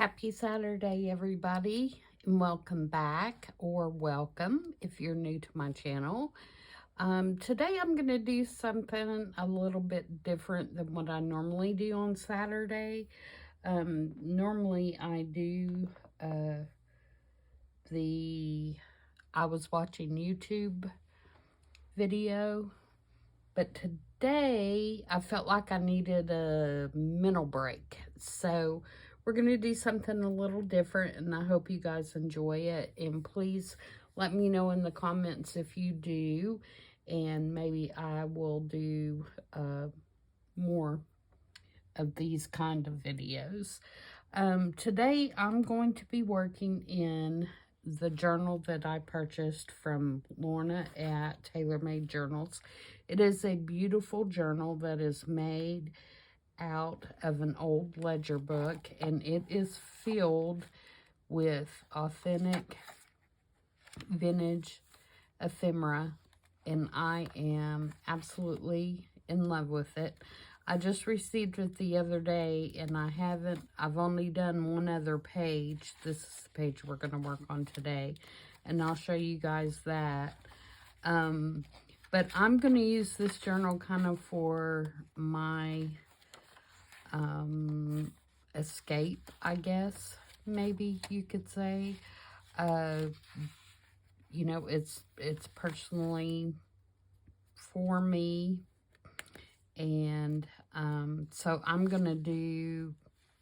Happy Saturday, everybody, and welcome back, or welcome if you're new to my channel. Today I'm going to do something a little bit different than what I normally do on Saturday. Normally I do I was watching YouTube video, but today I felt like I needed a mental break. So we're going to do something a little different, and I hope you guys enjoy it. And please let me know in the comments if you do, and maybe I will do more of these kind of videos. Today I'm going to be working in the journal that I purchased from Lorna at Tailor Made Journals. It is a beautiful journal that is made out of an old ledger book, and it is filled with authentic vintage ephemera, and I am absolutely in love with it. I just received it the other day, and I've only done one other page. This is the page we're going to work on today, and I'll show you guys that. But I'm going to use this journal kind of for my escape, I guess, maybe you could say. You know, it's personally for me, and so I'm gonna do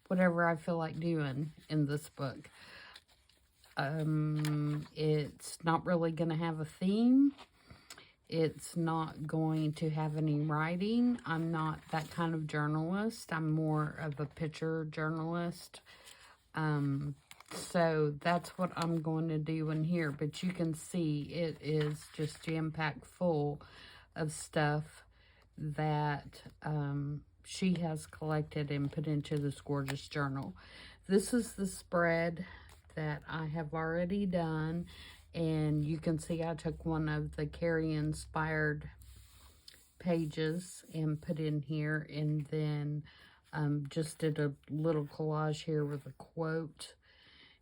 whatever I feel like doing in this book. It's not really gonna have a theme. It's not going to have any writing. I'm not that kind of journalist. I'm more of a picture journalist. So that's what I'm going to do in here. But you can see it is just jam-packed full of stuff that she has collected and put into this gorgeous journal. This is the spread that I have already done. And you can see I took one of the Carrie inspired pages and put in here, and then just did a little collage here with a quote,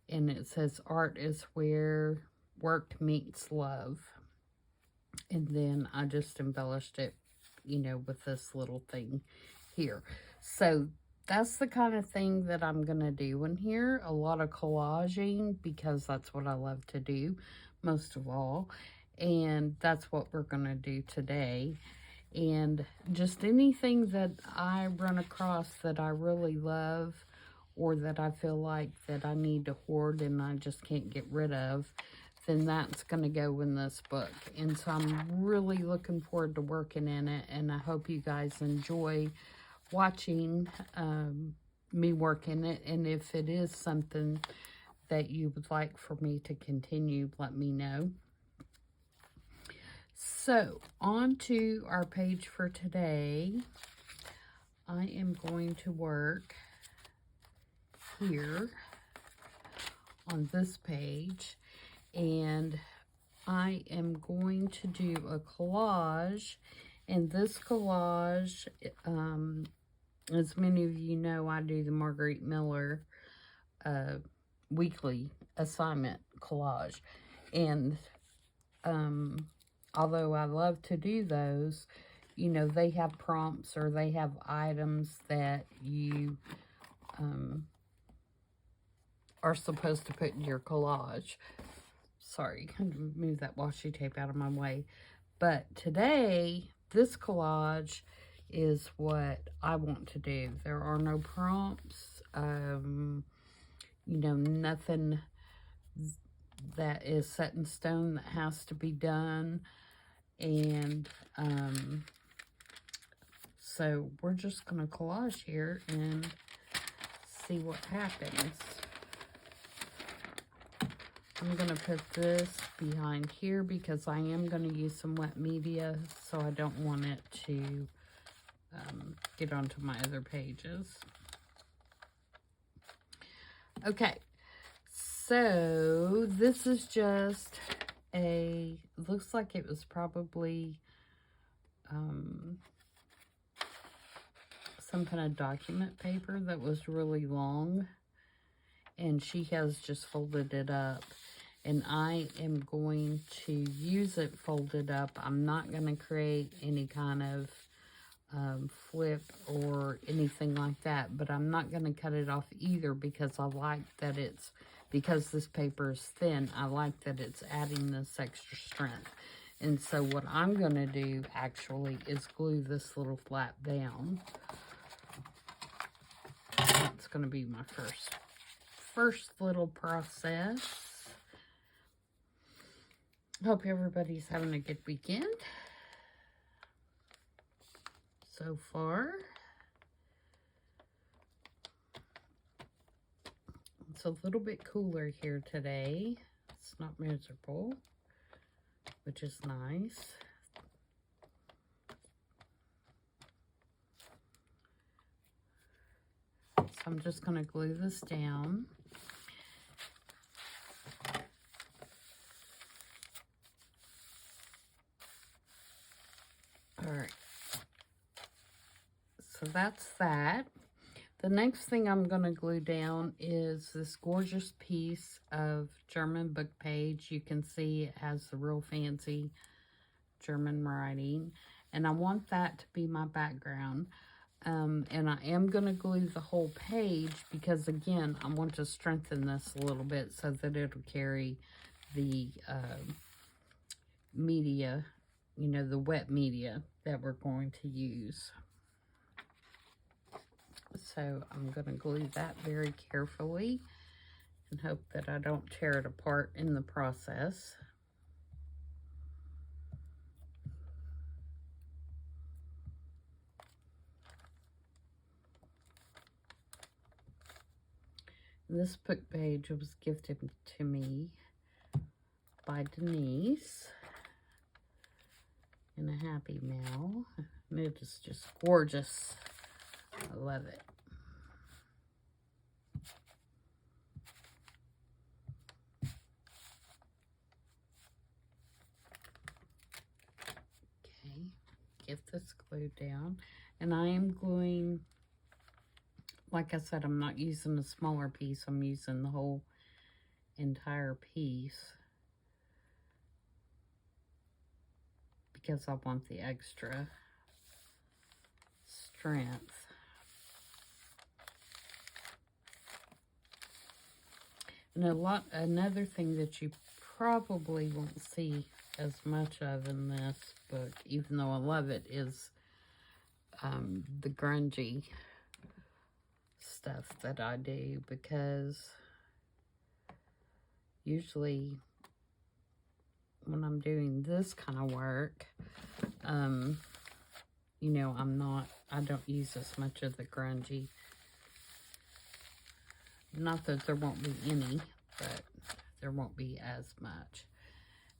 and it says, "Art is where work meets love." And then I just embellished it, you know, with this little thing here. So that's the kind of thing that I'm going to do in here. A lot of collaging, because that's what I love to do most of all. And that's what we're going to do today. And just anything that I run across that I really love, or that I feel like that I need to hoard and I just can't get rid of, then that's going to go in this book. And so I'm really looking forward to working in it, and I hope you guys enjoy watching me work in it. And if it is something that you would like for me to continue, let me know. So on to our page for today. I am going to work here on this page, and I am going to do a collage. And this collage, as many of you know, I do the Marguerite Miller weekly assignment collage. And although I love to do those, you know, they have prompts, or they have items that you are supposed to put in your collage. Sorry, move that washi tape out of my way. But today, this collage is what I want to do. There are no prompts, you know, nothing that is set in stone that has to be done. And so we're just going to collage here and see what happens. I'm going to put this behind here because I am going to use some wet media, so I don't want it to get onto my other pages. Okay, so this is just looks like it was probably some kind of document paper that was really long. and she has just folded it up. And I am going to use it folded up. I'm not going to create any kind of flip or anything like that, but I'm not going to cut it off either, because I like that it's, because this paper is thin, I like that it's adding this extra strength. And so what I'm going to do actually is glue this little flap down. That's going to be my first little process. Hope everybody's having a good weekend so far. It's a little bit cooler here today. It's not miserable, which is nice. So I'm just going to glue this down. All right. So that's that. The next thing I'm going to glue down is this gorgeous piece of German book page. You can see it has the real fancy German writing. And I want that to be my background. And I am going to glue the whole page because, again, I want to strengthen this a little bit so that it'll carry the media, you know, the wet media that we're going to use. So I'm going to glue that very carefully and hope that I don't tear it apart in the process. This book page was gifted to me by Denise in a Happy Mail. And it is just gorgeous. I love it. Okay, get this glued down. And I am gluing, like I said, I'm not using a smaller piece. I'm using the whole entire piece because I want the extra strength. And another thing that you probably won't see as much of in this book, even though I love it, is the grungy stuff that I do, because usually when I'm doing this kind of work, you know, I don't use as much of the grungy. Not that there won't be any, but there won't be as much.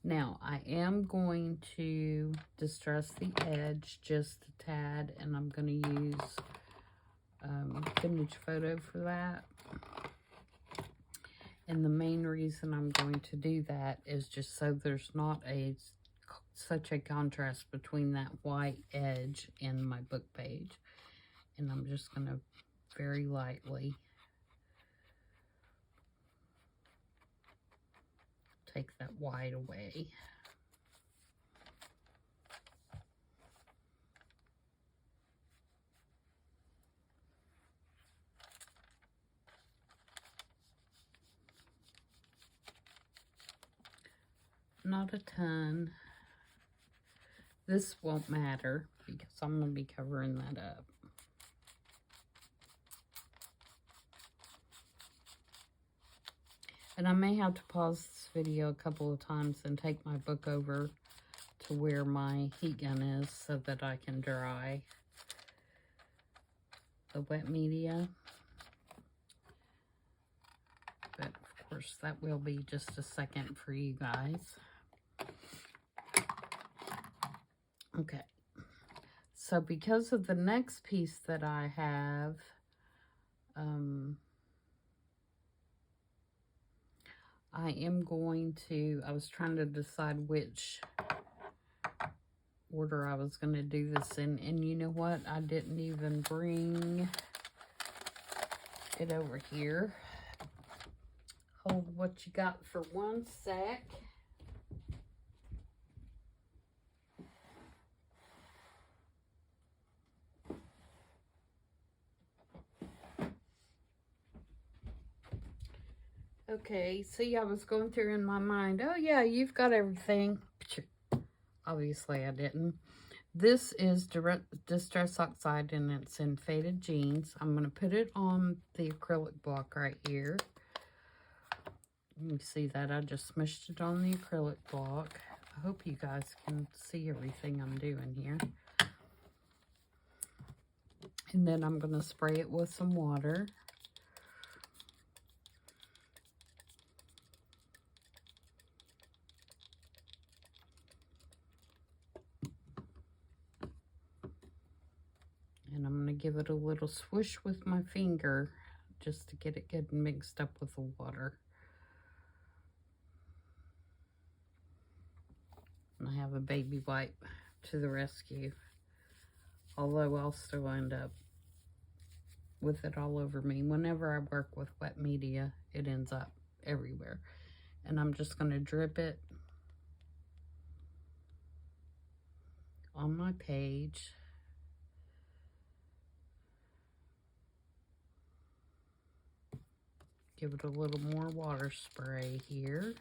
Now, I am going to distress the edge just a tad, and I'm going to use Vintage Photo for that. And the main reason I'm going to do that is just so there's not such a contrast between that white edge and my book page. And I'm just going to very lightly take that white away. Not a ton. This won't matter because I'm going to be covering that up. And I may have to pause this video a couple of times and take my book over to where my heat gun is so that I can dry the wet media. But of course that will be just a second for you guys. Okay. So because of the next piece that I have, I am going to, I was trying to decide which order I was going to do this in. And you know what? I didn't even bring it over here. hold what you got for 1 sec. Okay, see, I was going through in my mind, oh yeah, you've got everything. Obviously I didn't. This is Distress Oxide, and it's in Faded Jeans. I'm going to put it on the acrylic block right here. You see that? I just smushed it on the acrylic block. I hope you guys can see everything I'm doing here. And then I'm going to spray it with some water. And I'm going to give it a little swish with my finger just to get it good and mixed up with the water. And I have a baby wipe to the rescue. Although I'll still end up with it all over me. Whenever I work with wet media, it ends up everywhere. And I'm just going to drip it on my page. Give it a little more water spray here.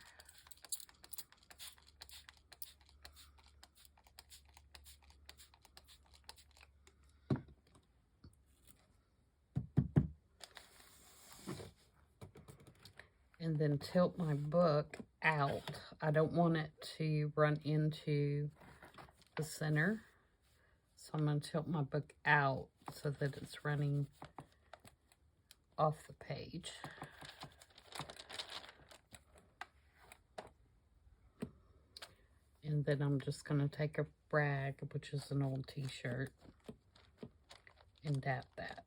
And then tilt my book out. I don't want it to run into the center. So I'm going to tilt my book out so that it's running off the page. And then I'm just going to take a rag, which is an old t-shirt, and dab that.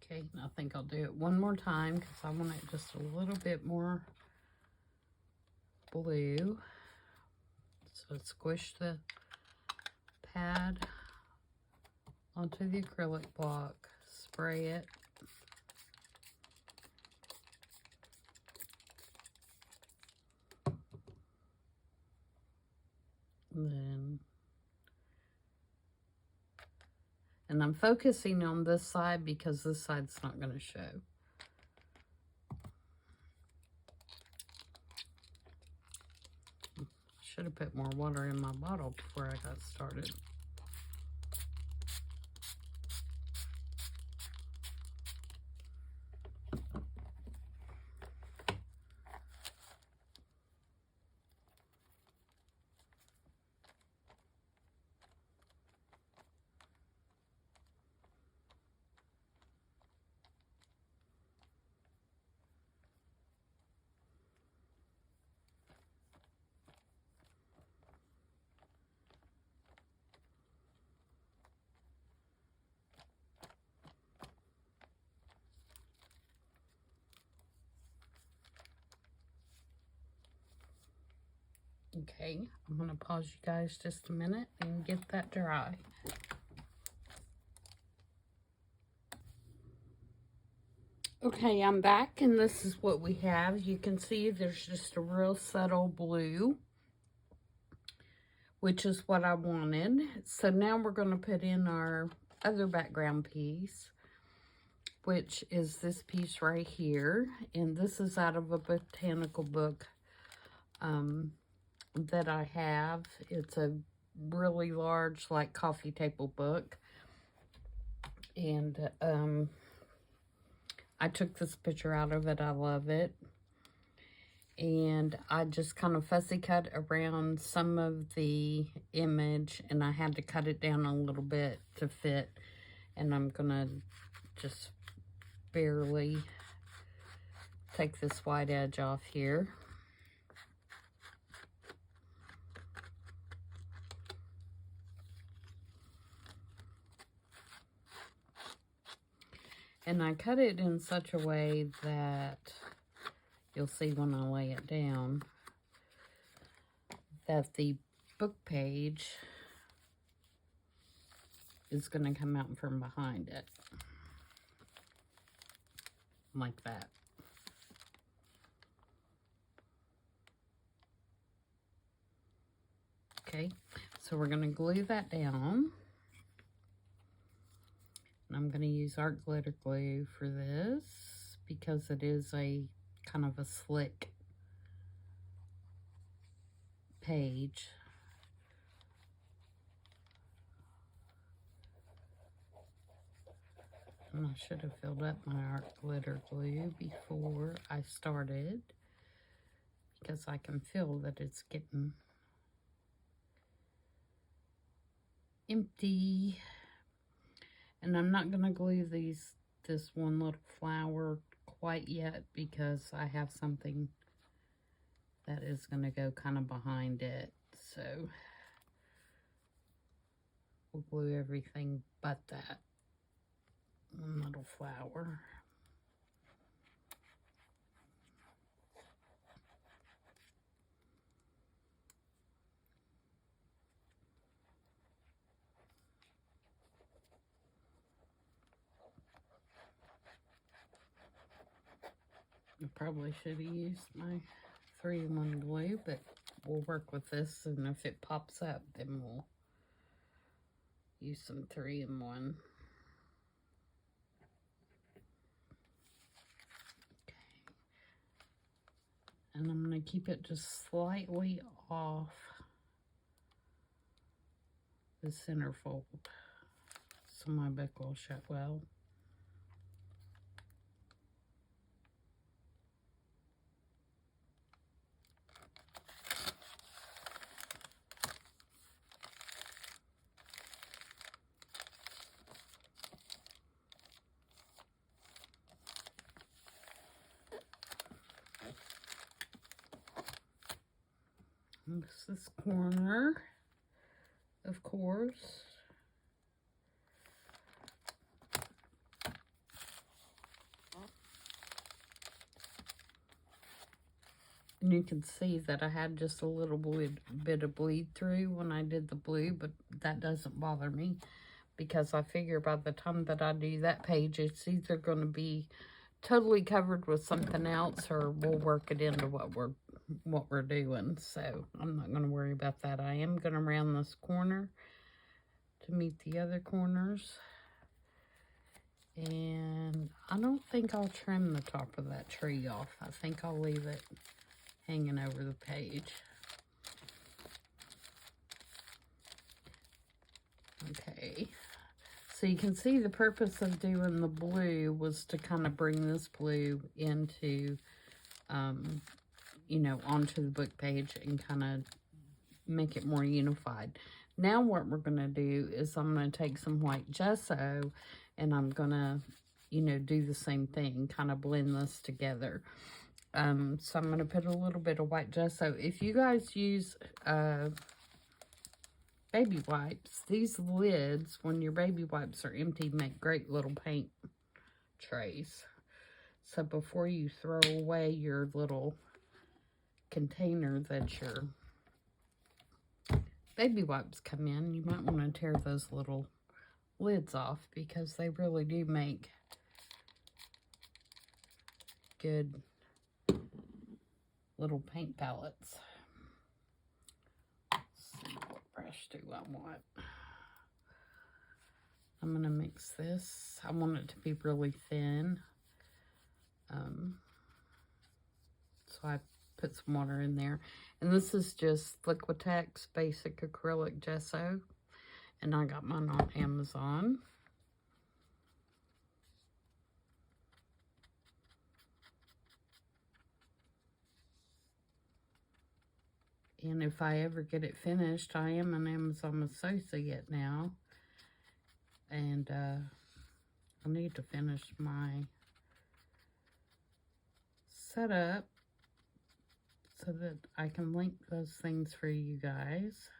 Okay, I think I'll do it one more time because I want it just a little bit more blue. So squish the pad onto the acrylic block, spray it. And I'm focusing on this side because this side's not going to show. Should have put more water in my bottle before I got started. Okay, I'm going to pause you guys just a minute and get that dry. Okay, I'm back, and this is what we have. You can see there's just a real subtle blue, which is what I wanted. So now we're going to put in our other background piece, which is this piece right here. And this is out of a botanical book that I have. It's a really large, like, coffee table book. And I took this picture out of it. I love it. And I just kind of fussy cut around some of the image, and I had to cut it down a little bit to fit. And I'm gonna just barely take this white edge off here. And I cut it in such a way that you'll see when I lay it down that the book page is going to come out from behind it. Like that. Okay, so we're going to glue that down. And I'm going to use art glitter glue for this because it is a kind of a slick page. And I should have filled up my art glitter glue before I started because I can feel that it's getting empty. And I'm not going to glue this one little flower quite yet because I have something that is going to go kind of behind it. So we'll glue everything but that one little flower. I probably should have used my 3-in-1 glue, but we'll work with this, and if it pops up, then we'll use some 3-in-1. Okay. And I'm going to keep it just slightly off the center fold so my book will shut well. This corner, of course. And you can see that I had just a little bit of bleed through when I did the blue, but that doesn't bother me because I figure by the time that I do that page, it's either going to be totally covered with something else or we'll work it into what we're doing. So I'm not going to worry about that. I am going to round this corner to meet the other corners. And I don't think I'll trim the top of that tree off. I think I'll leave it hanging over the page. Okay. So you can see the purpose of doing the blue was to kind of bring this blue into, you know, onto the book page and kind of make it more unified. Now what we're going to do is I'm going to take some white gesso and I'm going to, you know, do the same thing, kind of blend this together. So I'm going to put a little bit of white gesso. If you guys use baby wipes, these lids, when your baby wipes are empty, make great little paint trays. So before you throw away your little container that your baby wipes come in, you might want to tear those little lids off because they really do make good little paint palettes. Let's see, what brush do I want? I'm going to mix this. I want it to be really thin. So I put some water in there. And this is just Liquitex Basic Acrylic Gesso. And I got mine on Amazon. And if I ever get it finished, I am an Amazon associate now. And I need to finish my setup so that I can link those things for you guys.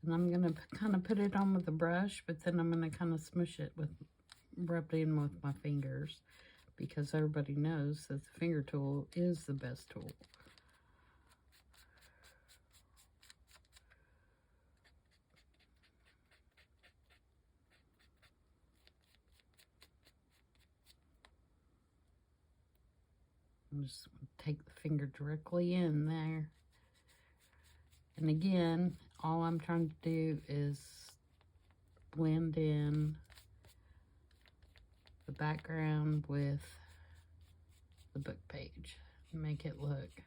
And I'm going to kind of put it on with a brush, but then I'm going to kind of smush it with, rub it in with my fingers, because everybody knows that the finger tool is the best tool. I'm just going to take the finger directly in there. And again, all I'm trying to do is blend in the background with the book page. Make it look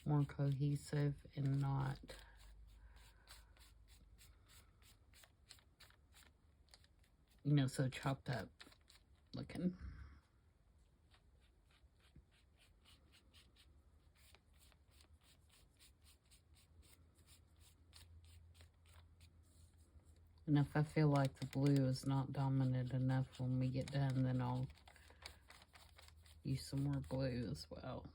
more cohesive and not so chopped up looking. And if I feel like the blue is not dominant enough when we get done, then I'll use some more blue as well.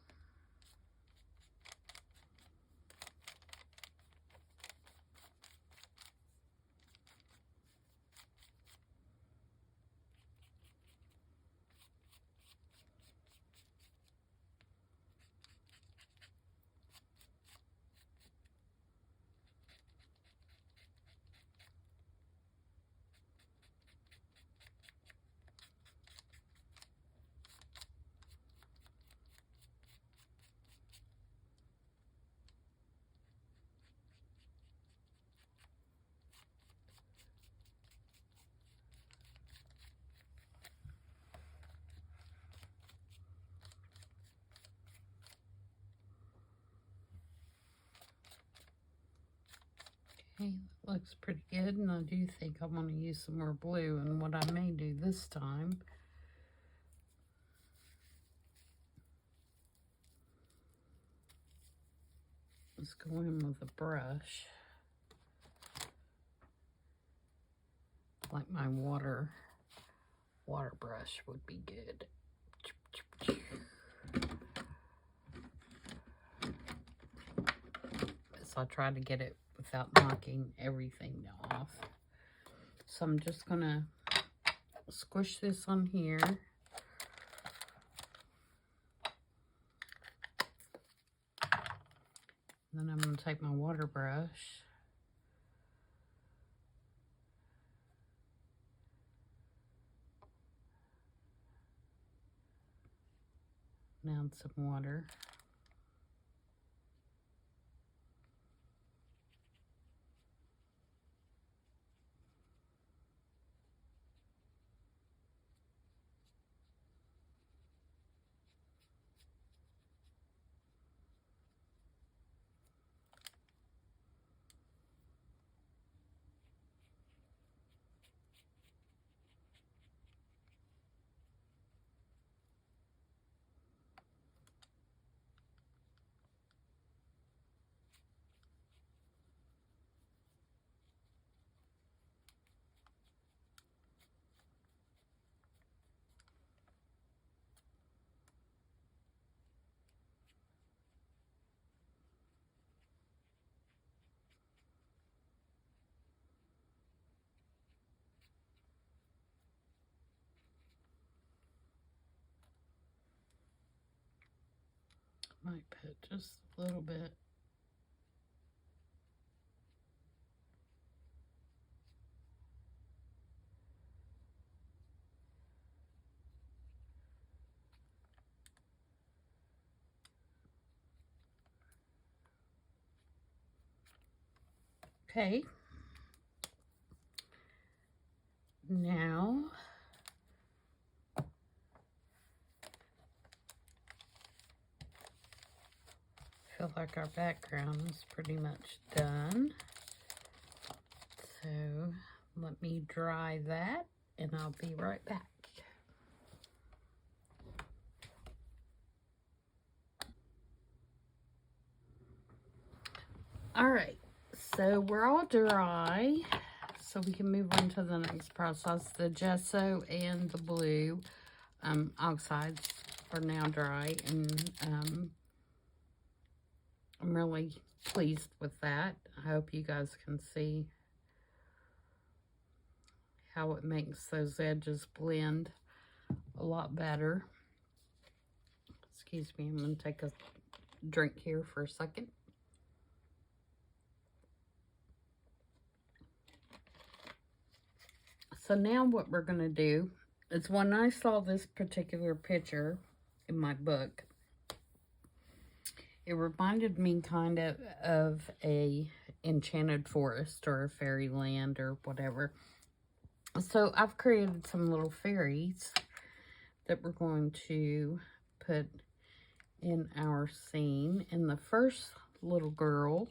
Okay, that looks pretty good, and I do think I want to use some more blue. And what I may do this time is go in with a brush, like my water brush would be good. So I try to get it without knocking everything off. So I'm just gonna squish this on here. Then I'm gonna take my water brush and add some water. Might put just a little bit. Okay. Now I feel like our background is pretty much done. So let me dry that and I'll be right back. All right, so we're all dry, so we can move on to the next process. The gesso and the blue oxides are now dry, and I'm really pleased with that. I hope you guys can see how it makes those edges blend a lot better. Excuse me, I'm going to take a drink here for a second. So now what we're going to do is, when I saw this particular picture in my book, it reminded me kind of a enchanted forest or a fairyland or whatever. So I've created some little fairies that we're going to put in our scene. And the first little girl,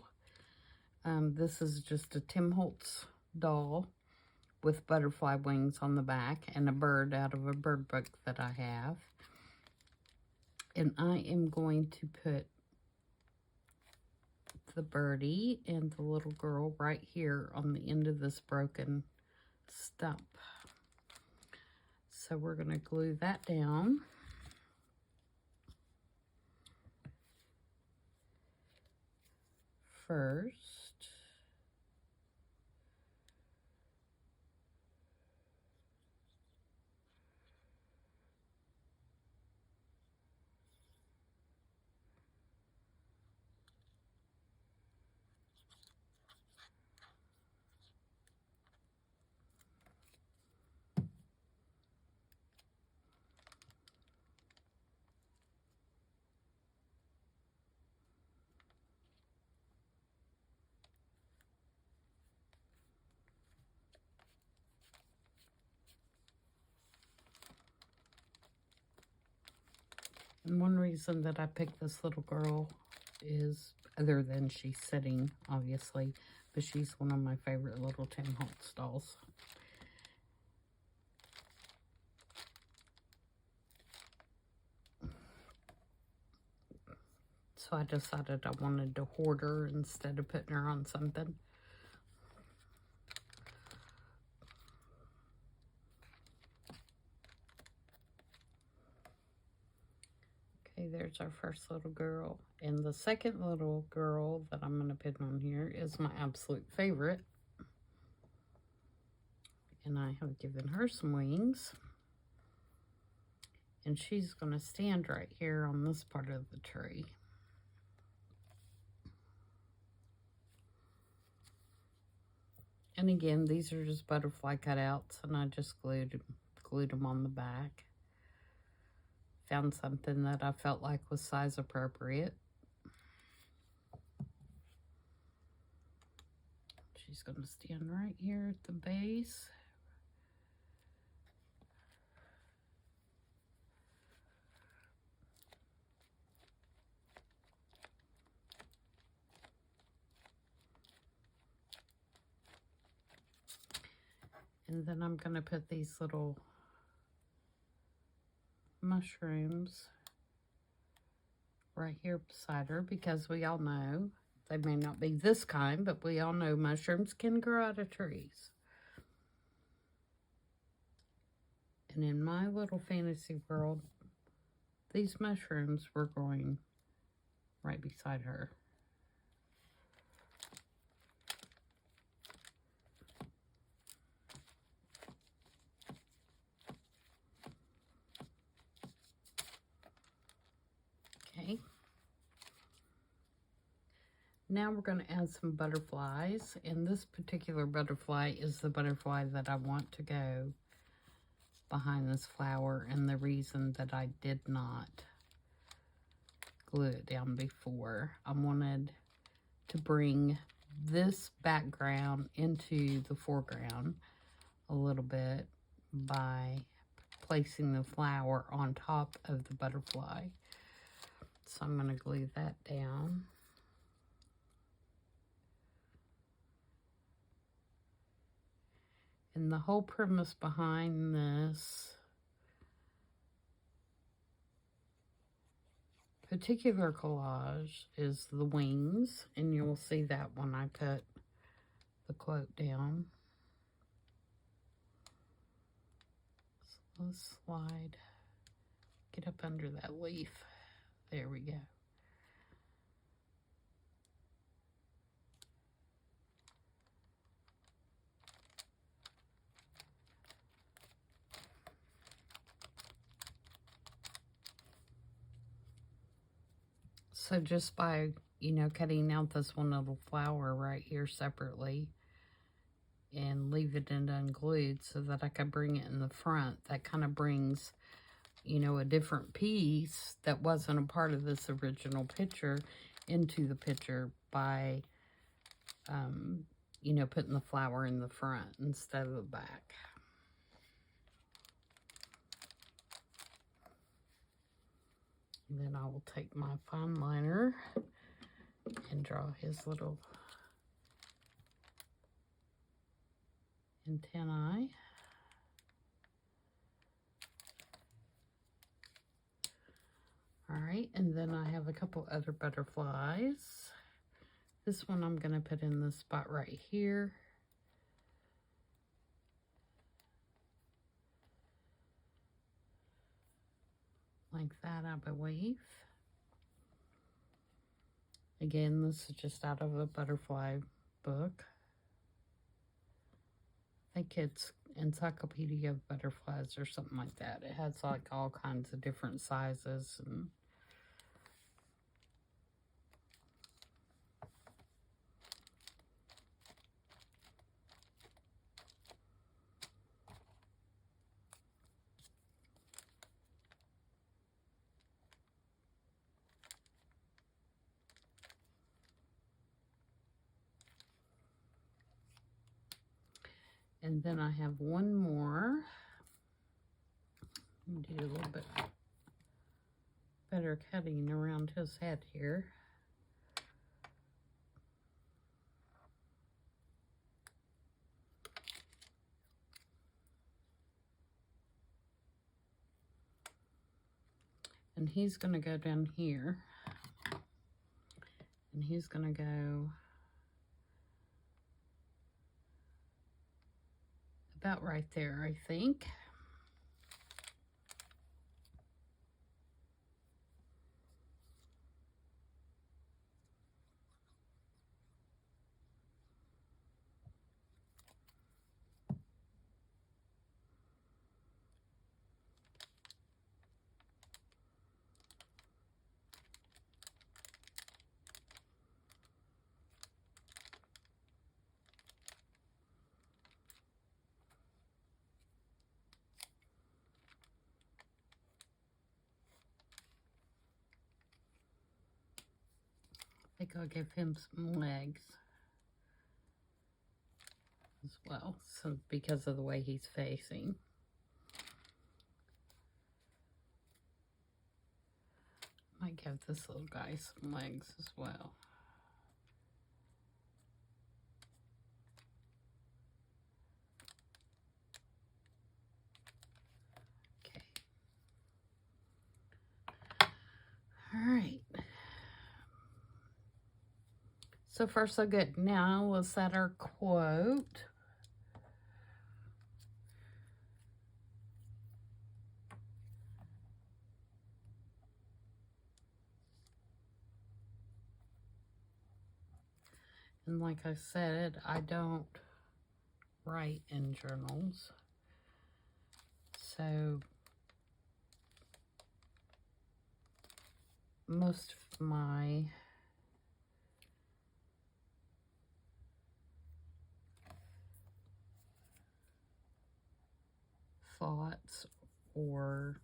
this is just a Tim Holtz doll with butterfly wings on the back and a bird out of a bird book that I have. And I am going to put the birdie and the little girl right here on the end of this broken stump. So we're going to glue that down. First. And one reason that I picked this little girl is, other than she's sitting, obviously, but she's one of my favorite little Tim Holtz dolls. So I decided I wanted to hoard her instead of putting her on something. Okay, there's our first little girl. And the second little girl that I'm going to put on here is my absolute favorite. And I have given her some wings. And she's going to stand right here on this part of the tree. And again, these are just butterfly cutouts, and I just glued them on the back. Found something that I felt like was size appropriate. She's going to stand right here at the base. And then I'm going to put these little mushrooms right here beside her, because we all know, they may not be this kind, but we all know mushrooms can grow out of trees. And in my little fantasy world, these mushrooms were growing right beside her. Okay. Now we're going to add some butterflies, and this particular butterfly is the butterfly that I want to go behind this flower, and the reason that I did not glue it down before. I wanted to bring this background into the foreground a little bit by placing the flower on top of the butterfly. So I'm going to glue that down. And the whole premise behind this particular collage is the wings, and you will see that when I put the quote down. So let's slide, get up under that leaf. There we go. So just by, cutting out this one little flower right here separately and leave it in unglued so that I could bring it in the front, that kind of brings, a different piece that wasn't a part of this original picture into the picture by, putting the flower in the front instead of the back. And then I will take my fine liner and draw his little antennae. All right, and then I have a couple other butterflies. This one I'm going to put in the spot right here. Like that, I believe. Again, this is just out of a butterfly book. I think it's Encyclopedia of Butterflies or something like that. It has like all kinds of different sizes and then I have one more. Do a little bit better cutting around his head here. And he's going to go down here. And he's going to go about right there, I think. I think I'll give him some legs as well, so because of the way he's facing. Might give this little guy some legs as well. Okay. All right. So far, so good. Now we'll set our quote. And like I said, I don't write in journals. So most of my thoughts or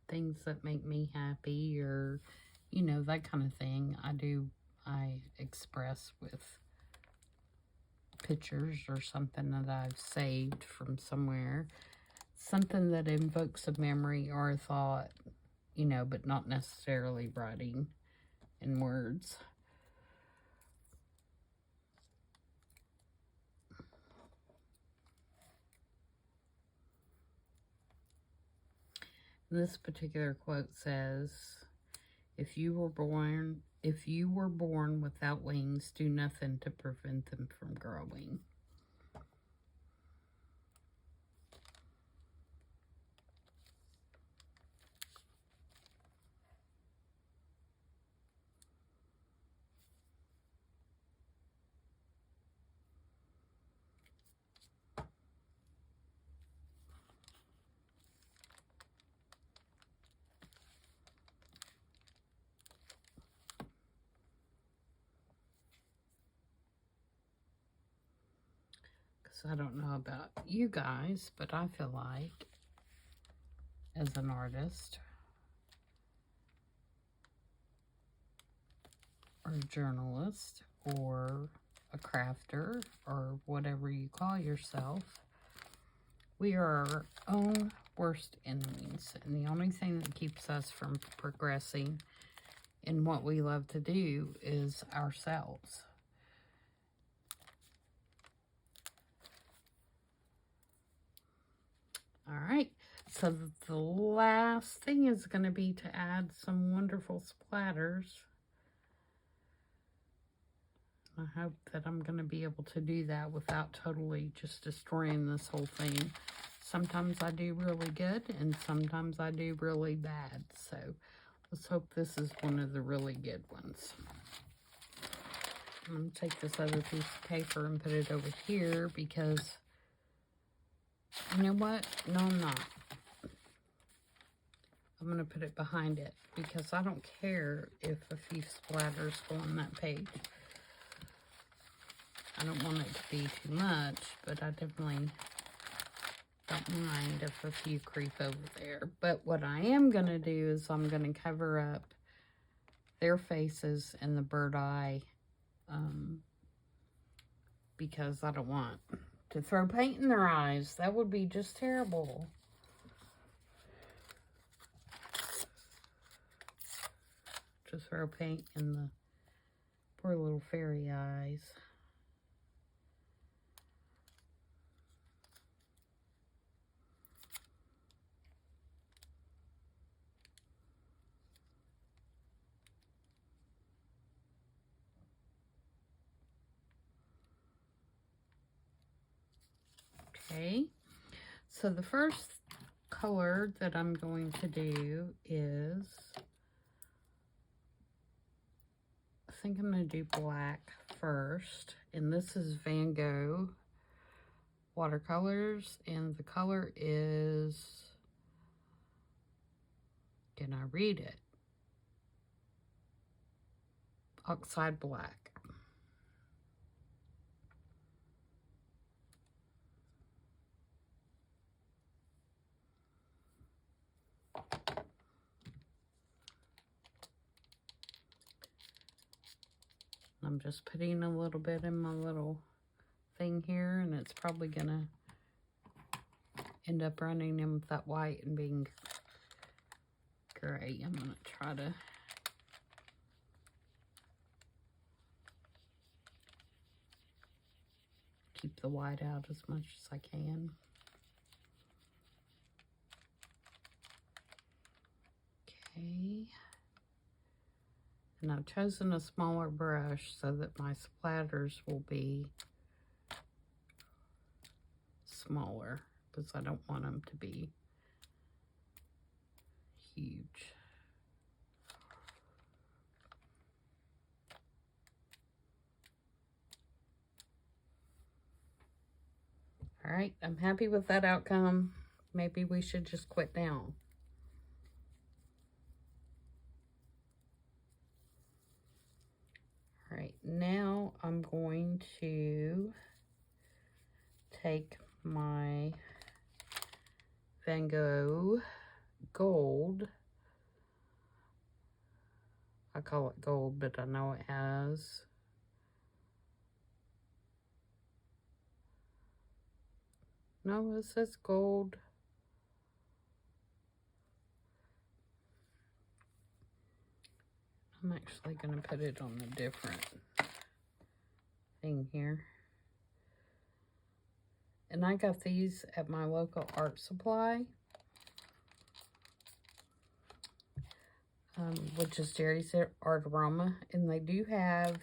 things that make me happy or, that kind of thing, I express with pictures or something that I've saved from somewhere. Something that invokes a memory or a thought, but not necessarily writing in words. This particular quote says, if you were born without wings, do nothing to prevent them from growing. I don't know about you guys, but I feel like as an artist or a journalist or a crafter or whatever you call yourself, we are our own worst enemies. And the only thing that keeps us from progressing in what we love to do is ourselves. All right, so the last thing is going to be to add some wonderful splatters. I hope that I'm going to be able to do that without totally just destroying this whole thing. Sometimes I do really good, and sometimes I do really bad. So let's hope this is one of the really good ones. I'm going to take this other piece of paper and put it over here because, you know what? No, I'm not. I'm going to put it behind it because I don't care if a few splatters go on that page. I don't want it to be too much, but I definitely don't mind if a few creep over there. But what I am going to do is I'm going to cover up their faces and the bird eye because I don't want to throw paint in their eyes. That would be just terrible. To throw paint in the poor little fairy eyes. Okay, so the first color that I'm going to do is, I think I'm going to do black first, and this is Van Gogh watercolors, and the color is, can I read it? Oxide Black. I'm just putting a little bit in my little thing here, and it's probably gonna end up running in with that white and being gray. I'm gonna try to keep the white out as much as I can. Okay. And I've chosen a smaller brush so that my splatters will be smaller because I don't want them to be huge. All right, I'm happy with that outcome. Maybe we should just quit now. All right, now I'm going to take my Van Gogh gold. I call it gold, but I know it has no, it says gold. I'm actually going to put it on a different thing here. And I got these at my local art supply, which is Jerry's Art Aroma. And they do have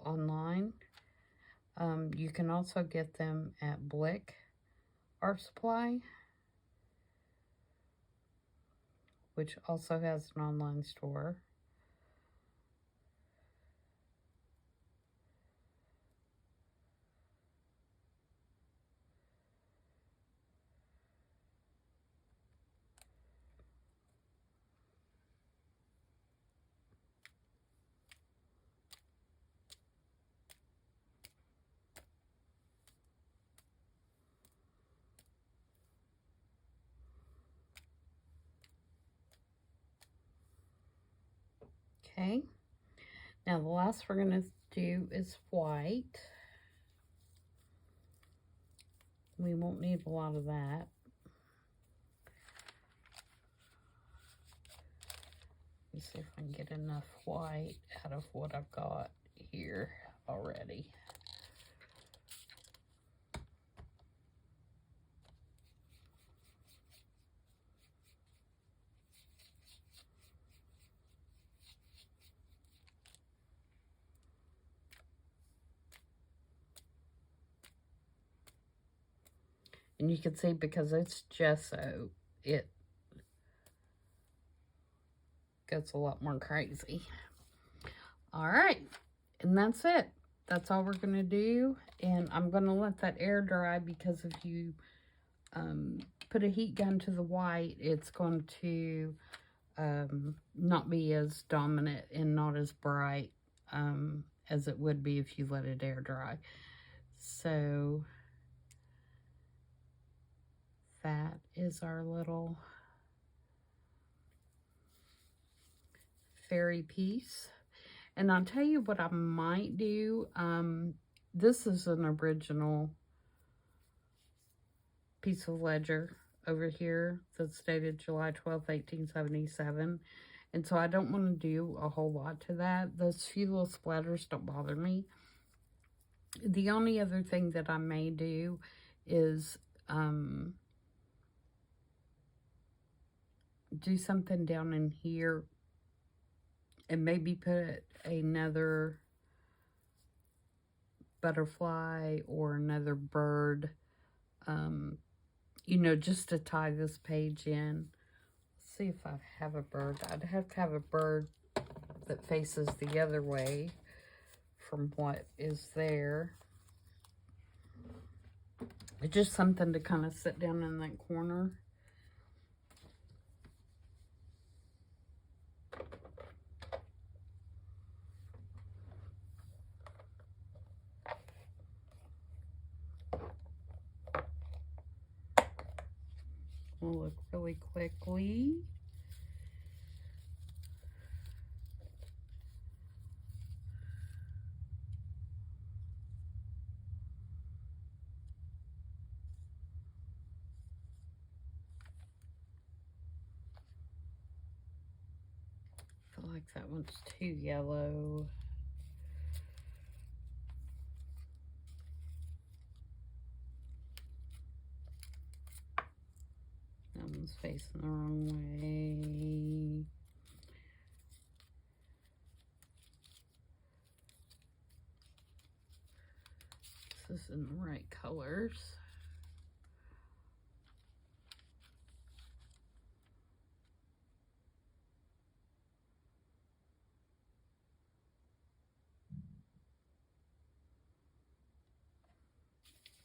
online. You can also get them at Blick Art Supply, which also has an online store. Now the last we're going to do is white. We won't need a lot of that. Let's see if I can get enough white out of what I've got here already. And you can see because it's gesso, it gets a lot more crazy. All right, and that's it. That's all we're going to do. And I'm going to let that air dry because if you put a heat gun to the white, it's going to not be as dominant and not as bright as it would be if you let it air dry. So that is our little fairy piece. And I'll tell you what I might do. This is an original piece of ledger over here that's dated July 12th, 1877. And so I don't want to do a whole lot to that. Those few little splatters don't bother me. The only other thing that I may do is do something down in here and maybe put another butterfly or another bird, you know, just to tie this page in. Let's see if I have a bird. I'd have to have a bird that faces the other way from what is there. It's just something to kind of sit down in that corner. We'll look really quickly. I feel like that one's too yellow. That one's facing the wrong way. This isn't the right colors.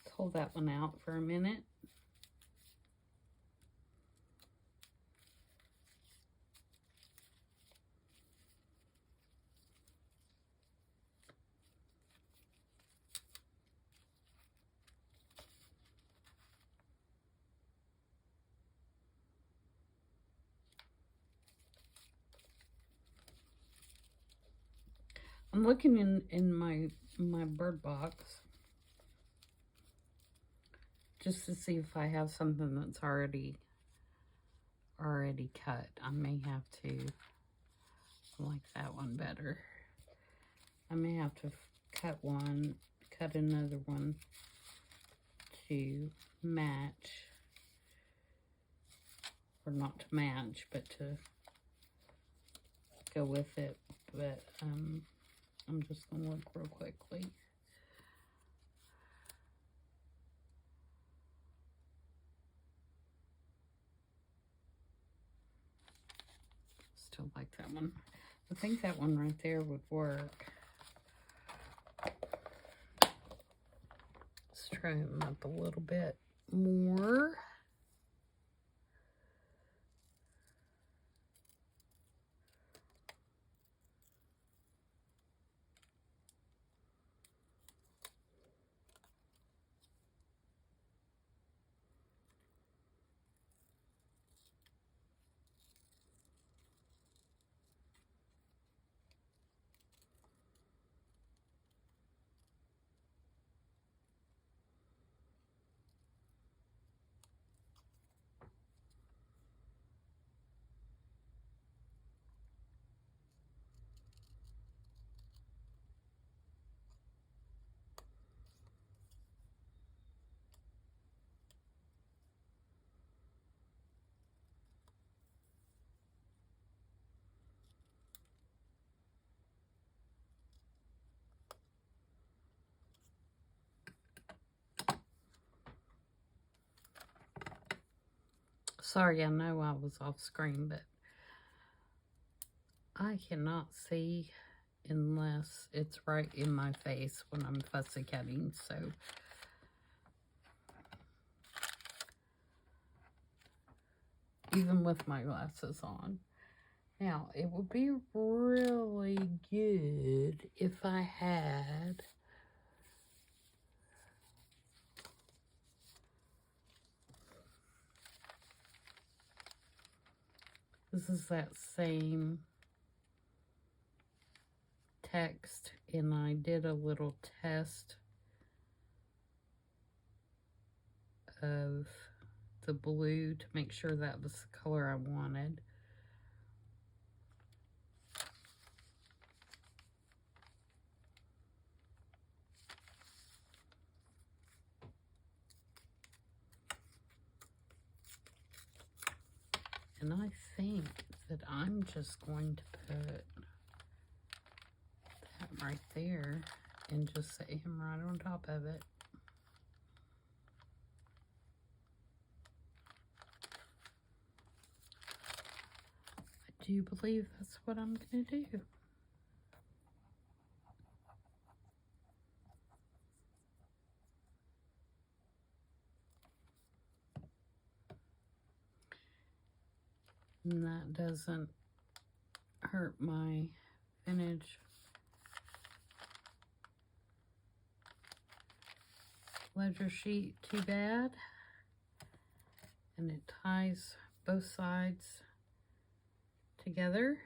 Let's hold that one out for a minute. I'm looking in my bird box just to see if I have something that's already cut. I may have to. I like that one better. I may have to cut another one to match, or not to match, but to go with it. But I'm just gonna look real quickly. Still like that one. I think that one right there would work. Let's try them up a little bit more. Sorry, I know I was off screen, but I cannot see unless it's right in my face when I'm fussy cutting, so even with my glasses on. Now, it would be really good if I had this is that same text, and I did a little test of the blue to make sure that was the color I wanted. And I think that I'm just going to put that right there and just set him right on top of it. I do believe that's what I'm going to do. And that doesn't hurt my vintage ledger sheet too bad. And it ties both sides together.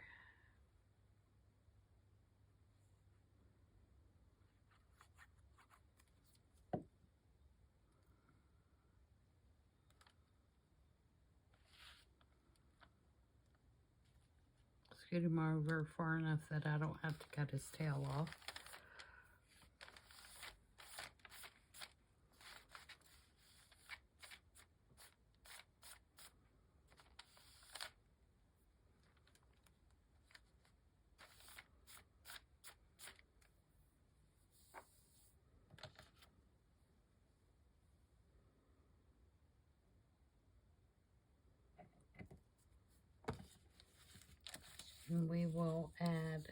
Scoot him over far enough that I don't have to cut his tail off. And we will add,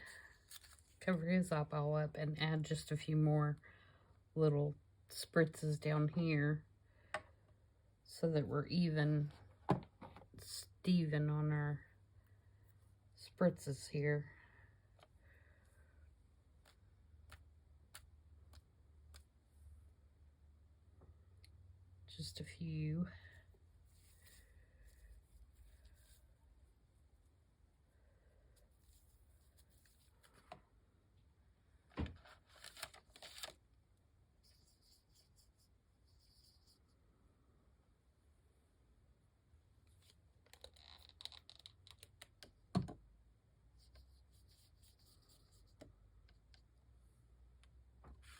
cover his eyeball up and add just a few more little spritzes down here so that we're Steven on our spritzes here. Just a few.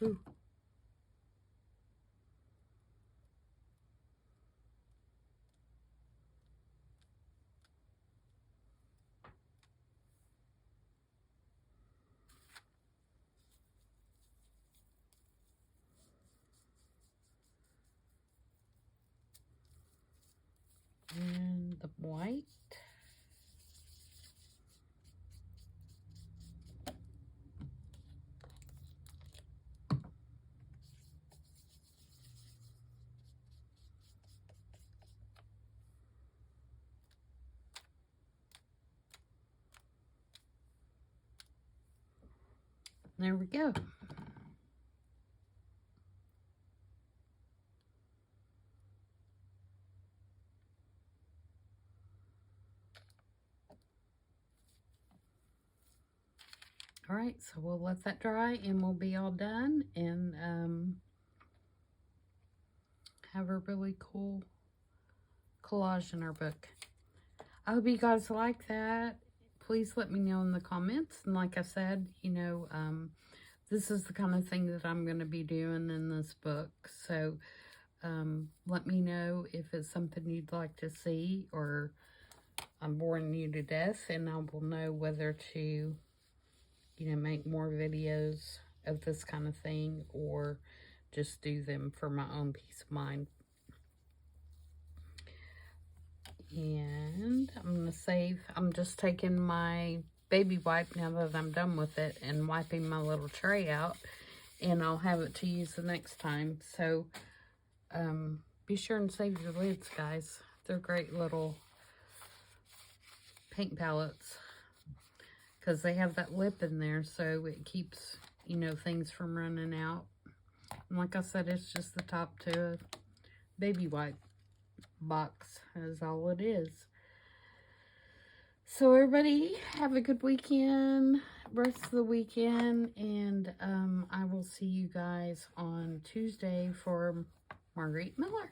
Ooh. And the white. There we go. All right, so we'll let that dry and we'll be all done and have a really cool collage in our book. I hope you guys like that. Please let me know in the comments. And like I said, you know, this is the kind of thing that I'm going to be doing in this book. So let me know if it's something you'd like to see, or I'm boring you to death, and I will know whether to, you know, make more videos of this kind of thing or just do them for my own peace of mind. And I'm going to save. I'm just taking my baby wipe now that I'm done with it and wiping my little tray out. And I'll have it to use the next time. So, be sure and save your lids, guys. They're great little paint palettes. Because they have that lip in there, so it keeps, you know, things from running out. And like I said, it's just the top to a baby wipe box. Is all it is. So everybody, have a good weekend, rest of the weekend, and I will see you guys on Tuesday for Marguerite Miller.